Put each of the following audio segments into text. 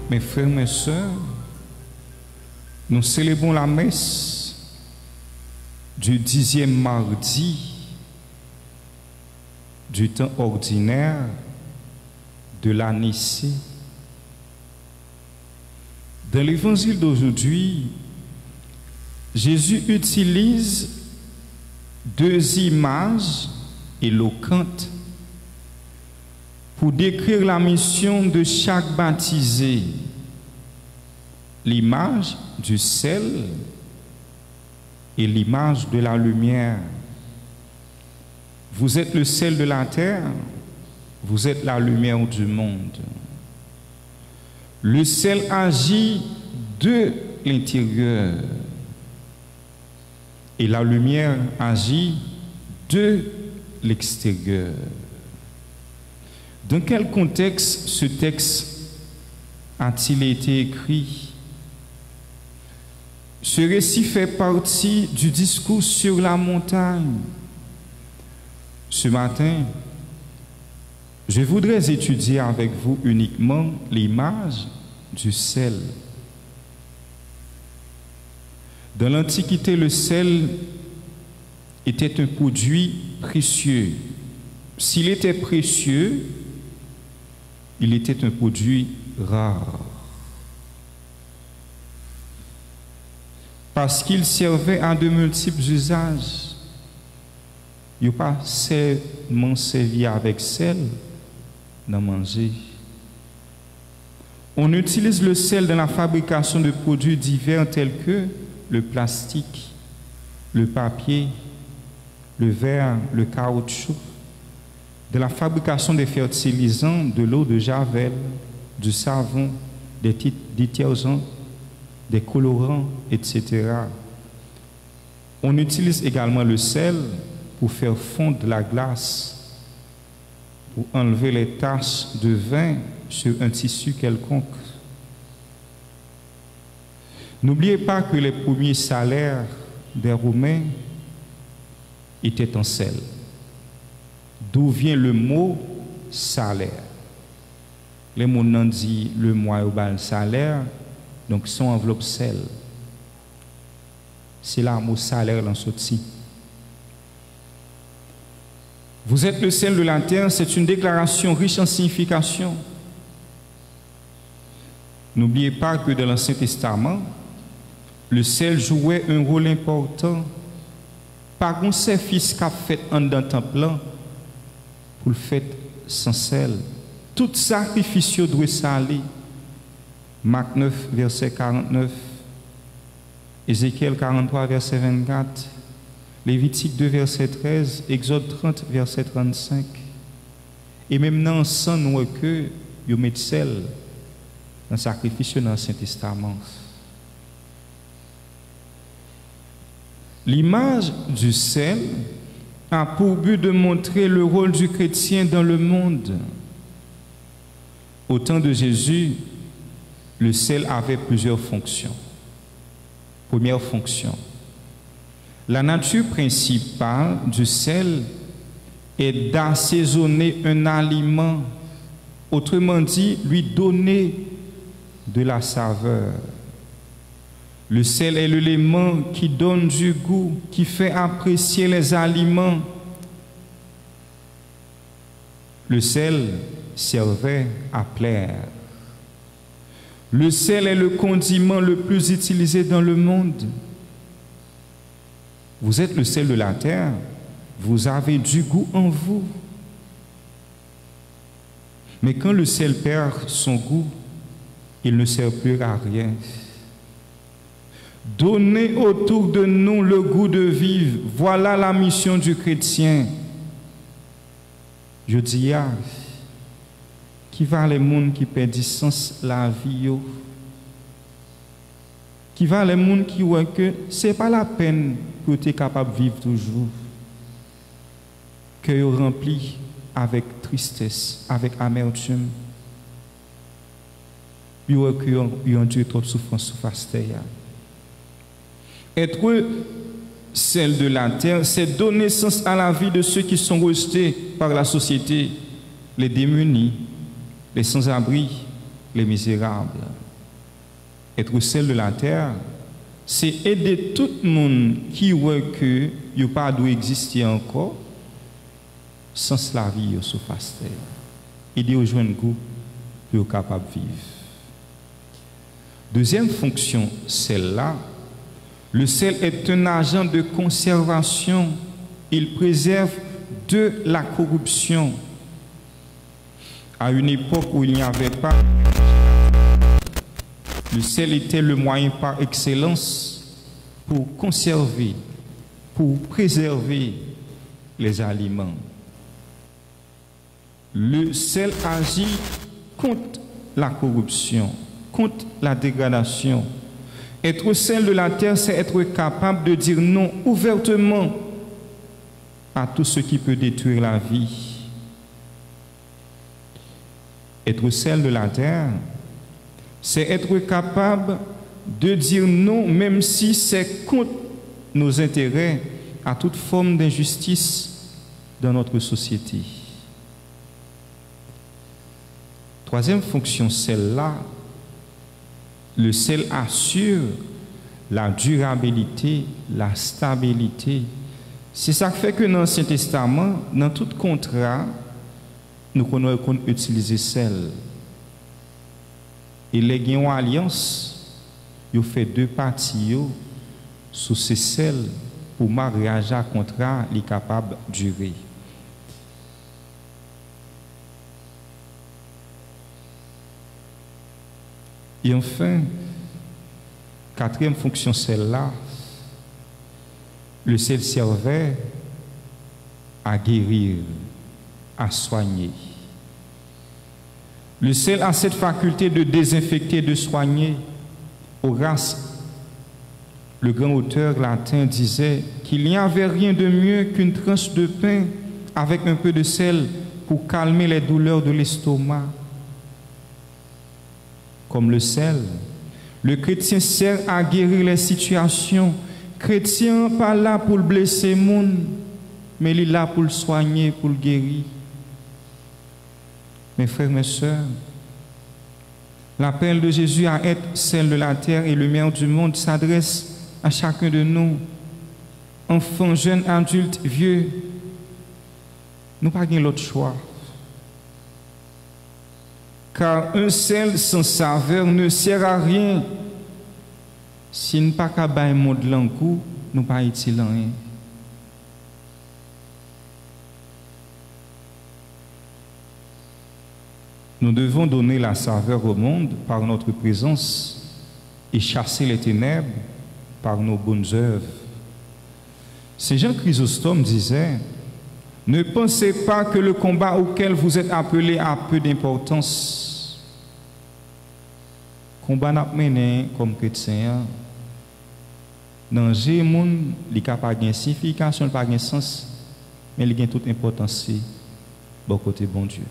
Mes frères, mes sœurs, nous célébrons la messe du 10e mardi du temps ordinaire de l'année C. Dans l'évangile d'aujourd'hui, Jésus utilise deux images éloquentes pour décrire la mission de chaque baptisé. L'image du sel et l'image de la lumière. Vous êtes le sel de la terre, vous êtes la lumière du monde. Le sel agit de l'intérieur et la lumière agit de l'extérieur. Dans quel contexte ce texte a-t-il été écrit? Ce récit fait partie du discours sur la montagne. Ce matin, je voudrais étudier avec vous uniquement l'image du sel. Dans l'Antiquité, le sel était un produit précieux. S'il était précieux, il était un produit rare. Parce qu'il servait à de multiples usages. Il n'y a pas seulement servi avec sel dans manger. On utilise le sel dans la fabrication de produits divers tels que le plastique, le papier, le verre, le caoutchouc, de la fabrication des fertilisants, de l'eau de javel, du savon, des détergents, des colorants, etc. On utilise également le sel pour faire fondre la glace, pour enlever les taches de vin sur un tissu quelconque. N'oubliez pas que les premiers salaires des Romains étaient en sel. D'où vient le mot salaire? Les mots n'ont dit le mois au bal salaire, donc son enveloppe sel. C'est là le mot salaire dans ce titre. Vous êtes le sel de la terre, c'est une déclaration riche en signification. N'oubliez pas que dans l'Ancien Testament, le sel jouait un rôle important. Par un service qu'a fait en dans le temple pour le faire sans sel. Tout sacrifice doit saler. Marc 9, verset 49, Ézéchiel 43, verset 24, Lévitique 2, verset 13, Exode 30, verset 35. Et même dans le sang, nous que vous mettez sel dans le sacrifice dans l'Ancien Testament. L'image du sel a pour but de montrer le rôle du chrétien dans le monde. Au temps de Jésus, le sel avait plusieurs fonctions. Première fonction, la nature principale du sel est d'assaisonner un aliment, autrement dit, lui donner de la saveur. Le sel est l'élément qui donne du goût, qui fait apprécier les aliments. Le sel servait à plaire. Le sel est le condiment le plus utilisé dans le monde. Vous êtes le sel de la terre, vous avez du goût en vous. Mais quand le sel perd son goût, il ne sert plus à rien. Donner autour de nous le goût de vivre, voilà la mission du chrétien. Je dis, qui va les gens qui perdent sens la vie, qui va les gens qui voient que ce n'est pas la peine pour être capable de vivre toujours, que vous rempli avec tristesse, avec amertume, puis vous ont dû trop de souffrance sous face terre. Être celle de la terre, c'est donner sens à la vie de ceux qui sont rejetés par la société, les démunis, les sans-abri, les misérables. Être sel de la terre, c'est aider tout le monde qui voit que il pas doit exister encore sans la vie sur face terre. Aider aux jeunes goût pour capable de vivre. Deuxième fonction, celle-là, le sel est un agent de conservation. Il préserve de la corruption. À une époque où il n'y avait pas, le sel était le moyen par excellence pour conserver, pour préserver les aliments. Le sel agit contre la corruption, contre la dégradation. Être sel de la terre, c'est être capable de dire non ouvertement à tout ce qui peut détruire la vie. Être sel de la terre, c'est être capable de dire non, même si c'est contre nos intérêts, à toute forme d'injustice dans notre société. Troisième fonction, celle-là, le sel assure la durabilité, la stabilité. C'est ça qui fait que dans l'Ancien Testament, dans tout contrat, nous connaissons utiliser sel. Et les gagnants alliance, ils ont fait deux parties sous ces sel pour mariage à contrat, les capable de durer. Et enfin, quatrième fonction, celle-là, le sel servait à guérir, à soigner. Le sel a cette faculté de désinfecter, de soigner. Horace, le grand auteur latin, disait qu'il n'y avait rien de mieux qu'une tranche de pain avec un peu de sel pour calmer les douleurs de l'estomac. Comme le sel, le chrétien sert à guérir les situations. Chrétien pas là pour le blesser monde, mais il est là pour le soigner, pour le guérir. Mes frères, mes sœurs, l'appel de Jésus à être sel de la terre et lumière du monde s'adresse à chacun de nous, enfants, jeunes, adultes, vieux. Nous n'avons pas l'autre choix. Car un sel sans saveur ne sert à rien. Si nous ne pas qu'à bailler un monde l'encoup, nous ne pas utile rien. Nous devons donner la saveur au monde par notre présence et chasser les ténèbres par nos bonnes œuvres. Saint Jean Chrysostome disait: ne pensez pas que le combat auquel vous êtes appelés a peu d'importance. Combat n'a mené comme chrétien. Dans le monde, il n'y a pas de signification, pas de sens, mais il y a toute importance bon côté bon Dieu.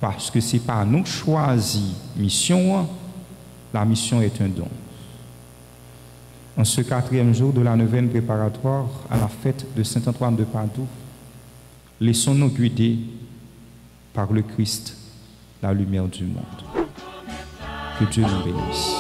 Parce que ce n'est pas nous choisi mission, la mission est un don. En ce 4e jour de la neuvaine préparatoire à la fête de Saint-Antoine de Padoue, laissons-nous guider par le Christ, la lumière du monde. Que Dieu nous bénisse.